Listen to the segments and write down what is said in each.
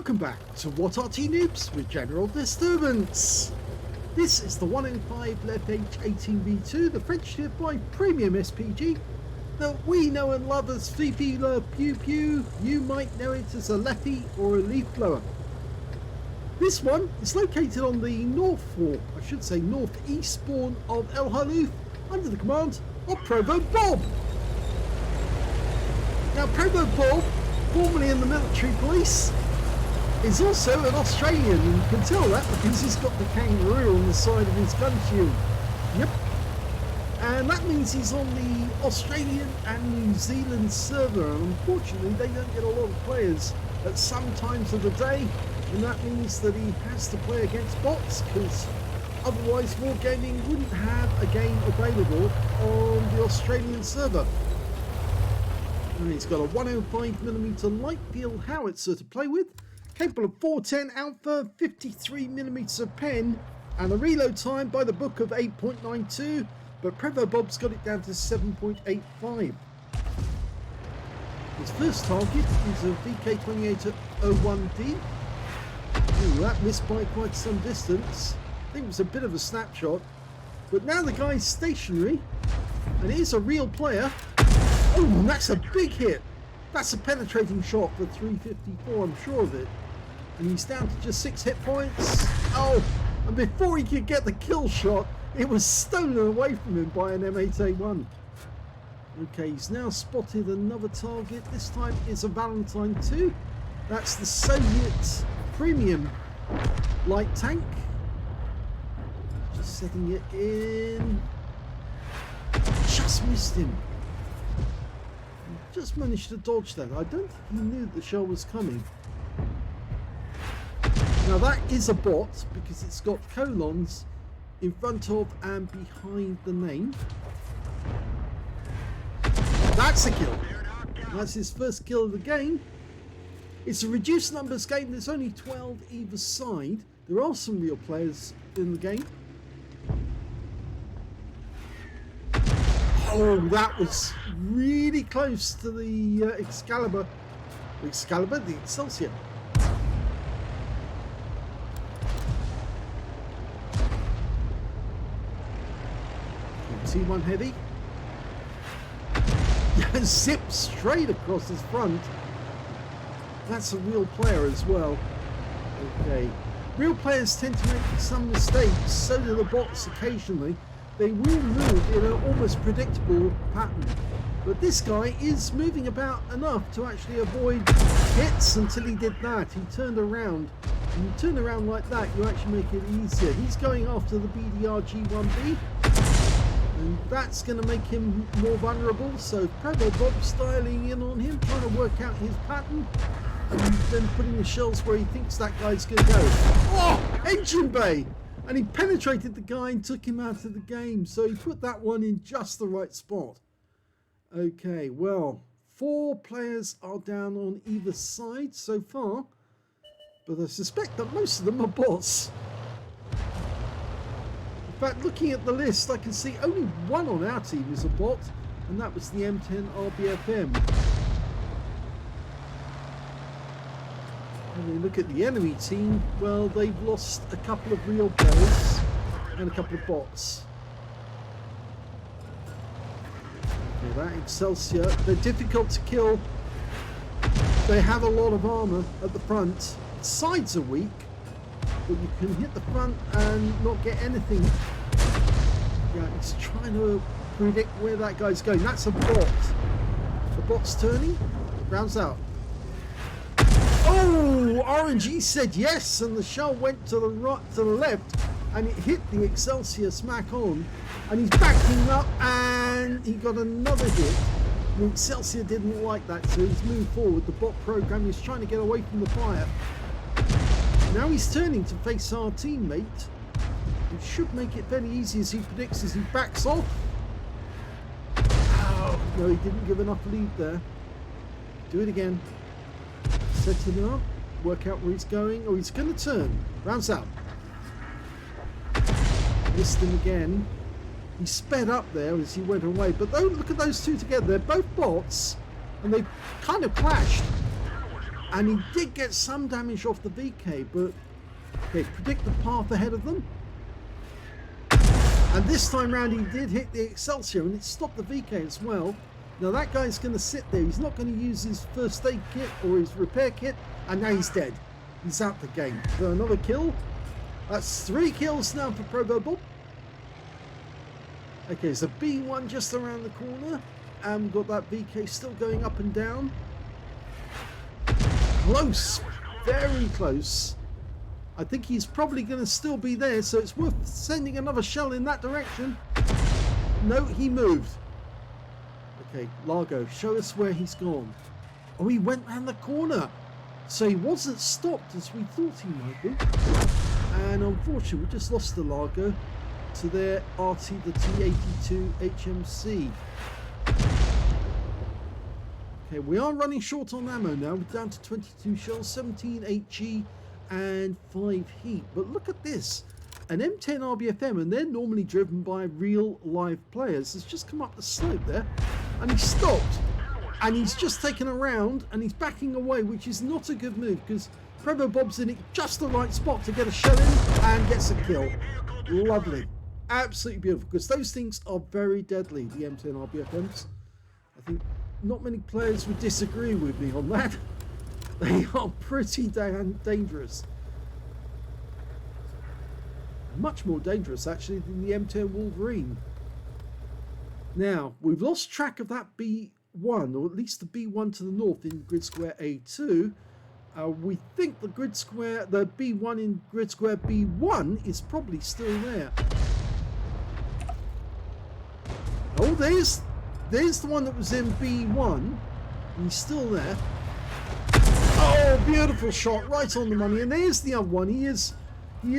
Welcome back to What Arty Noobs with General Disturbance. This is the 105 leFH18B2, the French-by premium SPG that we know and love as Fifi Le Pew Pew. You might know it as a leFH or a leaf blower. This one is located on the north, or I should say northeast spawn of El Halluf under the command of ProvoBob. Now ProvoBob, formerly in the military police, is also an Australian, and you can tell that because he's got the kangaroo on the side of his gun shield. Yep. And that means he's on the Australian and New Zealand server, and unfortunately they don't get a lot of players at some times of the day, and that means that he has to play against bots, because otherwise Wargaming wouldn't have a game available on the Australian server. And he's got a 105mm light field howitzer to play with, capable of 410 alpha, 53mm of pen, and a reload time by the book of 8.92, but ProvoBob's got it down to 7.85. His first target is a VK2801D. Ooh, that missed by quite some distance. I think it was a bit of a snapshot, but now the guy's stationary, and he's a real player. Oh, that's a big hit. That's a penetrating shot for 354, I'm sure of it. And he's down to just 6 hit points. Oh, and before he could get the kill shot, it was stolen away from him by an M8A1. Okay, he's now spotted another target. This time it's a Valentine 2. That's the Soviet premium light tank. Just setting it in. Just missed him. Just managed to dodge that. I don't think he knew the shell was coming. Now that is a bot because it's got colons in front of and behind the name. That's a kill. That's his first kill of the game. It's a reduced numbers game. There's only 12 either side. There are some real players in the game. Oh, that was really close to the Excalibur. The Excelsior. T1 heavy. Zipped straight across his front. That's a real player as well. Okay. Real players tend to make some mistakes, so do the bots occasionally. They will move in an almost predictable pattern. But this guy is moving about enough to actually avoid hits until he did that. He turned around. When you turn around like that, you actually make it easier. He's going after the BDR G1B. And that's going to make him more vulnerable. So ProvoBob styling in on him, trying to work out his pattern. And then putting the shells where he thinks that guy's going to go. Oh! Engine bay! And he penetrated the guy and took him out of the game. So he put that one in just the right spot. Okay, well, 4 players are down on either side so far. But I suspect that most of them are bots. In fact, looking at the list, I can see only one on our team is a bot. And that was the M10 RBFM. When we look at the enemy team, well, they've lost a couple of real players and a couple of bots. Okay, that Excelsior, they're difficult to kill. They have a lot of armor at the front. Sides are weak, but you can hit the front and not get anything. Yeah, he's trying to predict where that guy's going. That's a bot. The bot's turning, rounds out. Oh, RNG said yes, and the shell went to the right, to the left, and it hit the Excelsior smack on, and he's backing up, and he got another hit. The Excelsior didn't like that, so he's moved forward. The bot program is trying to get away from the fire. Now he's turning to face our teammate. It should make it very easy as he predicts as he backs off. Oh, no, he didn't give enough lead there. Do it again. Setting him up, work out where he's going. Oh, he's going to turn. Rounds out. Missed him again. He sped up there as he went away. But look at those two together. They're both bots, and they kind of clashed. And he did get some damage off the VK, but okay, predict the path ahead of them. And this time round he did hit the Excelsior and it stopped the VK as well. Now that guy's going to sit there. He's not going to use his first aid kit or his repair kit. And now he's dead. He's out the game. So another kill. That's 3 kills now for ProvoBob. Okay, so B1 just around the corner. And we've got that VK still going up and down. Close. Very close. I think he's probably going to still be there. So it's worth sending another shell in that direction. No, he moved. Okay, Largo, show us where he's gone. Oh, he went round the corner. So he wasn't stopped as we thought he might be. And unfortunately, we just lost the Largo to their Arty, the T82 HMC. Okay, we are running short on ammo now. We're down to 22 shells, 17 HE and 5 heat. But look at this. An M10 RBFM, and they're normally driven by real live players, has just come up the slope there. And he stopped, and he's just taken a round, and he's backing away, which is not a good move, because ProvoBob's in it just the right spot to get a shell in and gets a kill. Lovely. Absolutely beautiful, because those things are very deadly, the M10 RBFMs. I think not many players would disagree with me on that. They are pretty damn dangerous. Much more dangerous, actually, than the M10 Wolverine. Now, we've lost track of that B1, or at least the B1 to the north in grid square A2. We think the B1 in grid square B1 is probably still there. Oh, there's the one that was in B1. He's still there. Oh, beautiful shot, right on the money. And there's the other one. He is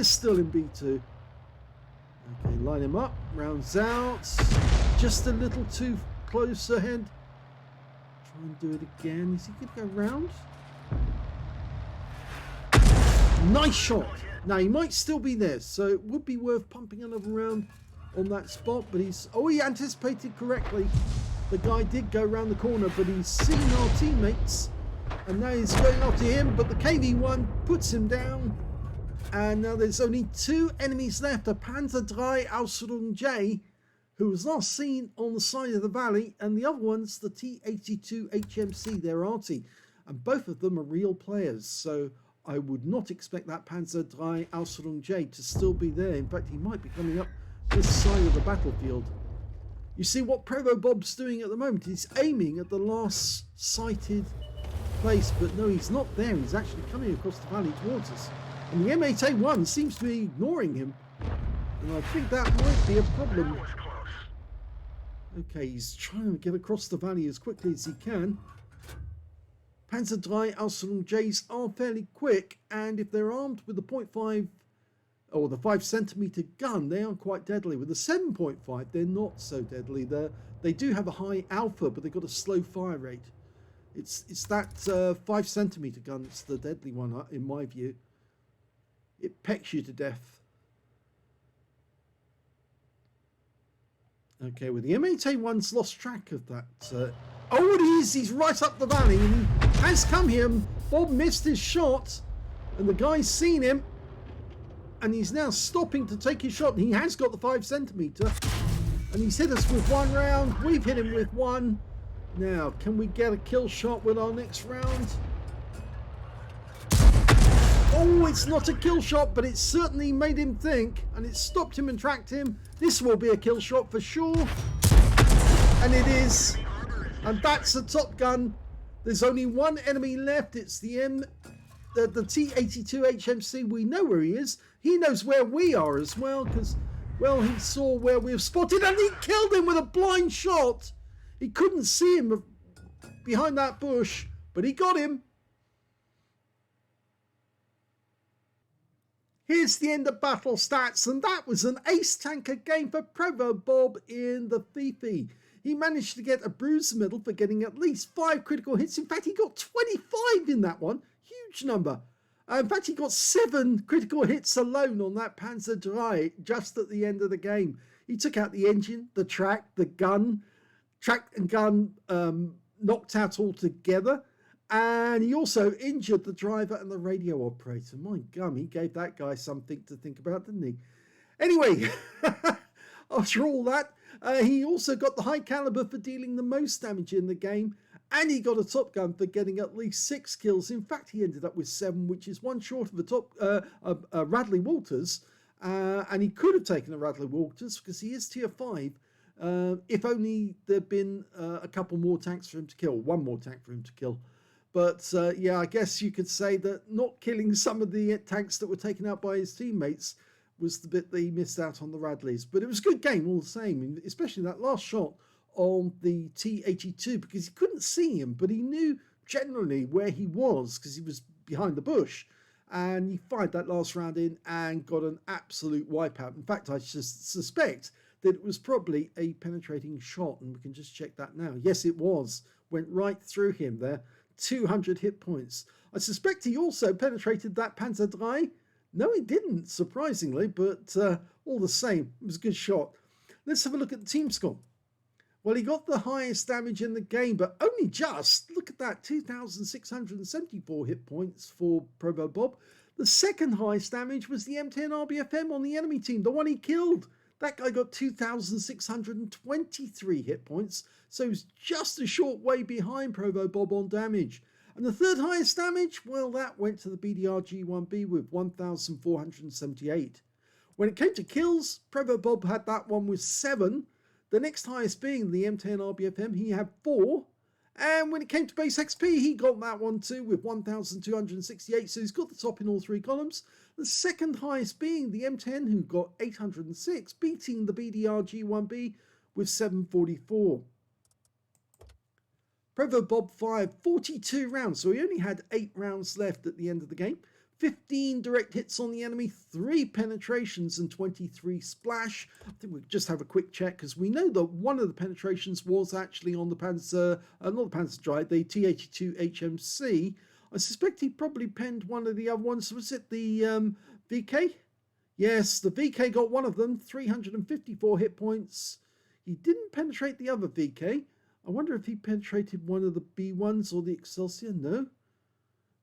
still in B2. Okay, line him up, rounds out. Just a little too close ahead. Try and do it again. Is he going to go round? Nice shot. Now, he might still be there, so it would be worth pumping another round on that spot. But he anticipated correctly. The guy did go around the corner, but he's seen our teammates. And now he's going after him, but the KV-1 puts him down. And now there's only 2 enemies left. A Panzer III Ausrung J, who was last seen on the side of the valley, and the other one's the T82 HMC, they're Arty. And both of them are real players, so I would not expect that Panzer III Ausrung J to still be there. In fact, he might be coming up this side of the battlefield. You see what ProvoBob's doing at the moment? He's aiming at the last sighted place, but no, he's not there. He's actually coming across the valley towards us. And the M8A1 seems to be ignoring him. And I think that might be a problem. Okay, he's trying to get across the valley as quickly as he can. Panzer III Ausrung Js are fairly quick, and if they're armed with the 0.5 or the 5cm gun, they are quite deadly. With the 7.5, they're not so deadly. They do have a high alpha, but they've got a slow fire rate. It's that 5cm gun that's the deadly one, in my view. It pecks you to death. Okay, well, the M8A1's lost track of that. Oh, it is! He's right up the valley, and he has come here. And Bob missed his shot, and the guy's seen him, and he's now stopping to take his shot. And he has got the 5cm, and he's hit us with 1 round. We've hit him with 1. Now, can we get a kill shot with our next round? Oh, it's not a kill shot, but it certainly made him think, and it stopped him and tracked him. This will be a kill shot for sure. And it is. And that's the Top Gun. There's only 1 enemy left. It's the T82 HMC. We know where he is. He knows where we are as well, because, well, he saw where we've spotted, and he killed him with a blind shot. He couldn't see him behind that bush, but he got him. Here's the end of battle stats, and that was an ace tanker game for ProvoBob in the Fifi. He managed to get a bronze medal for getting at least 5 critical hits. In fact, he got 25 in that one. Huge number. In fact, he got 7 critical hits alone on that Panzer III just at the end of the game. He took out the engine, the track and gun knocked out altogether. And he also injured the driver and the radio operator. My gum, he gave that guy something to think about, didn't he? Anyway, after all that, he also got the high caliber for dealing the most damage in the game, and he got a Top Gun for getting at least 6 kills. In fact, he ended up with 7, which is one short of a Radley Walters, and he could have taken a Radley Walters because he is tier 5. If only there'd been a couple more tanks for him to kill, one more tank for him to kill. But yeah, I guess you could say that not killing some of the tanks that were taken out by his teammates was the bit that he missed out on the Radleys. But it was a good game all the same, especially that last shot on the T82, because he couldn't see him, but he knew generally where he was because he was behind the bush. And he fired that last round in and got an absolute wipeout. In fact, I just suspect that it was probably a penetrating shot, and we can just check that now. Yes, it was. Went right through him there. 200 hit points. I suspect he also penetrated that Panzer III. No, he didn't, surprisingly, but all the same, it was a good shot. Let's have a look at the team score. Well, he got the highest damage in the game, but only just. Look at that, 2,674 hit points for ProvoBob. The second highest damage was the M10 RBFM on the enemy team, the one he killed. That guy got 2,623 hit points, so he's just a short way behind ProvoBob on damage. And the third highest damage, well, that went to the BDR-G1B with 1,478. When it came to kills, ProvoBob had that one with 7. The next highest being the M10 RBFM, he had 4. And when it came to base XP, he got that one too with 1,268. So he's got the top in all 3 columns. The second highest being the M10, who got 806, beating the BDR-G1B with 744. ProvoBob fired 42 rounds, so he only had 8 rounds left at the end of the game. 15 direct hits on the enemy, 3 penetrations and 23 splash. I think we'll just have a quick check because we know that one of the penetrations was actually on the Panzer, not the Panzer Drive, the T82 HMC. I suspect he probably penned one of the other ones. Was it the VK? Yes, the VK got one of them, 354 hit points. He didn't penetrate the other VK. I wonder if he penetrated one of the B1s or the Excelsior. No.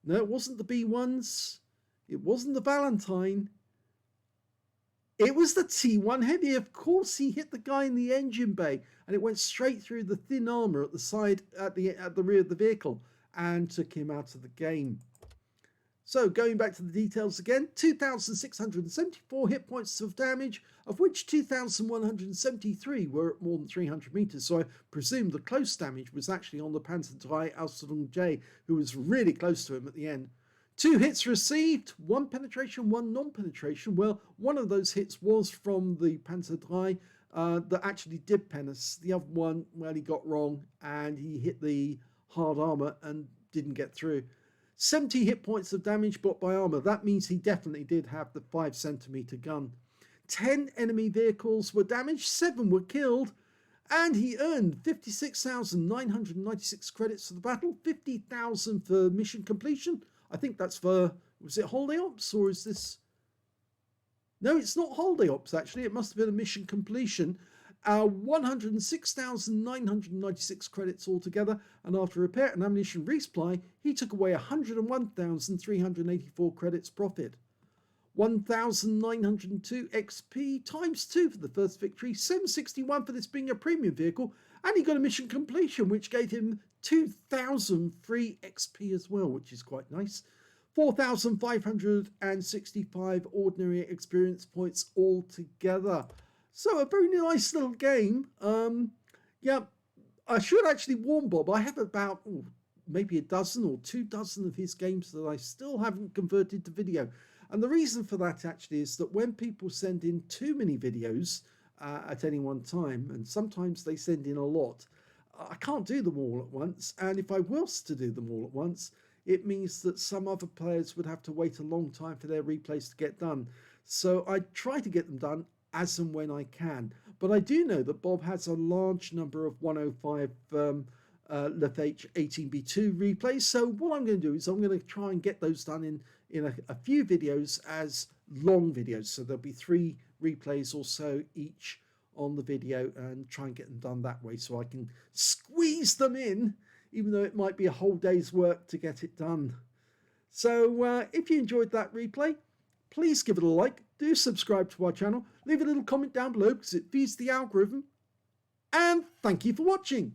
No, it wasn't the B1s. It wasn't the Valentine. It was the T1 Heavy. Of course, he hit the guy in the engine bay, and it went straight through the thin armor at the side, at the rear of the vehicle, and took him out of the game. So, going back to the details again, 2,674 hit points of damage, of which 2,173 were at more than 300 meters. So I presume the close damage was actually on the Panzer III Aslains J, who was really close to him at the end. 2 hits received, 1 penetration, 1 non-penetration. Well, one of those hits was from the Panzer III that actually did penis. The other one, well, he got wrong and he hit the hard armor and didn't get through. 70 hit points of damage brought by armor. That means he definitely did have the 5cm gun. 10 enemy vehicles were damaged, 7 were killed, and he earned 56,996 credits for the battle, 50,000 for mission completion. I think that's for, was it holiday ops or is this? No, it's not holiday ops actually. It must have been a mission completion. 106,996 credits altogether, and after repair and ammunition resupply, he took away 101,384 credits profit. 1,902 XP times 2 for the first victory, 761 for this being a premium vehicle, and he got a mission completion which gave him 2,000 free XP as well, which is quite nice. 4,565 ordinary experience points altogether. So a very nice little game. Yeah, I should actually warn Bob, I have about maybe a dozen or 2 dozen of his games that I still haven't converted to video. And the reason for that actually is that when people send in too many videos at any one time, and sometimes they send in a lot, I can't do them all at once. And if I was to do them all at once, it means that some other players would have to wait a long time for their replays to get done. So I try to get them done as and when I can. But I do know that Bob has a large number of 105 leFH18B2 replays. So what I'm going to do is I'm going to try and get those done in a few videos as long videos. So there'll be 3 replays or so each on the video and try and get them done that way so I can squeeze them in even though it might be a whole day's work to get it done. So if you enjoyed that replay, please give it a like, do subscribe to our channel, leave a little comment down below because it feeds the algorithm, and thank you for watching.